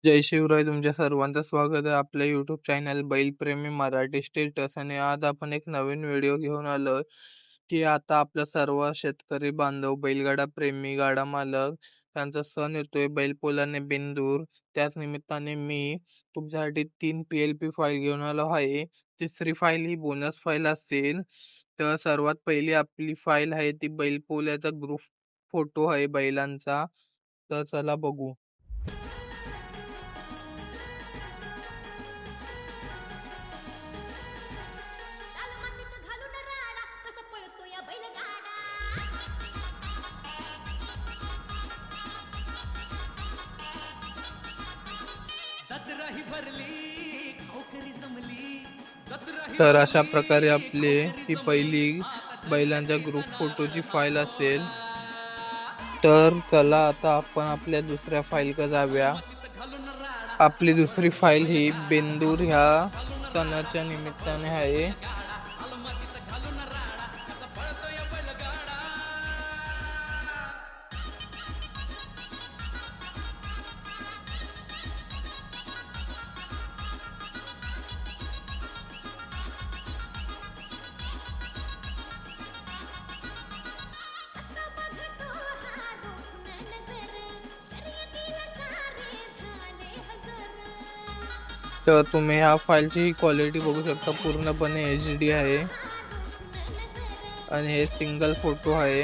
जय शिवराय. तुमच्या सर्वांचं स्वागत आहे आपल्या युट्यूब चॅनल बैलप्रेमी मराठी स्टेटस. आणि आज आपण एक नवीन व्हिडिओ घेऊन आलो की आता आपला सर्व शेतकरी बांधव, बैलगाडा प्रेमी, गाडा मालक त्यांचा सण येतोय बैलपोळ्याने बेंदूर. त्याच निमित्ताने मी तुमच्यासाठी 3 PLP फाईल घेऊन आलो आहे. तिसरी फाईल ही बोनस फाईल असेल. तर सर्वात पहिली आपली फाईल आहे ती बैलपोळ्याचा ग्रुप फोटो आहे बैलांचा. तर चला बघू. तर अशा प्रकारे आपली ही पहिली बैलांच्या ग्रुप फोटोची फाईल असेल. तर चला आता आपण आपल्या दुसऱ्या फाईलकडे जाऊया. आपली दुसरी फाईल ही बेंदूर ह्या सणाच्या निमित्ताने आहे. तर तुम्ही ह्या फाईलची क्वालिटी बघू शकता, पूर्णपणे HD आहे आणि हे सिंगल फोटो आहे.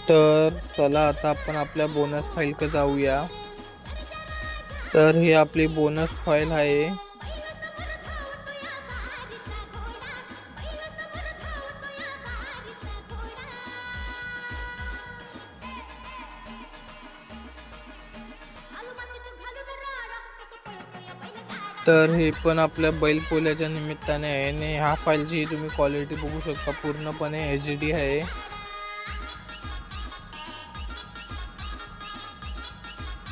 तर चला आता आपण आपल्या बोनस फाईलकडे जाऊया. तर ही आपली बोनस फाईल आहे. तर हे पण आपल्या बैलपोळ्याच्या निमित्ताने आहे आणि ह्या फाईलची तुम्ही क्वालिटी बघू शकता, पूर्णपणे HD आहे.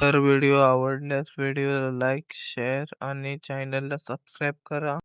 तर व्हिडिओ आवडल्यास व्हिडिओला लाईक, शेअर आणि चॅनलला सबस्क्राईब करा.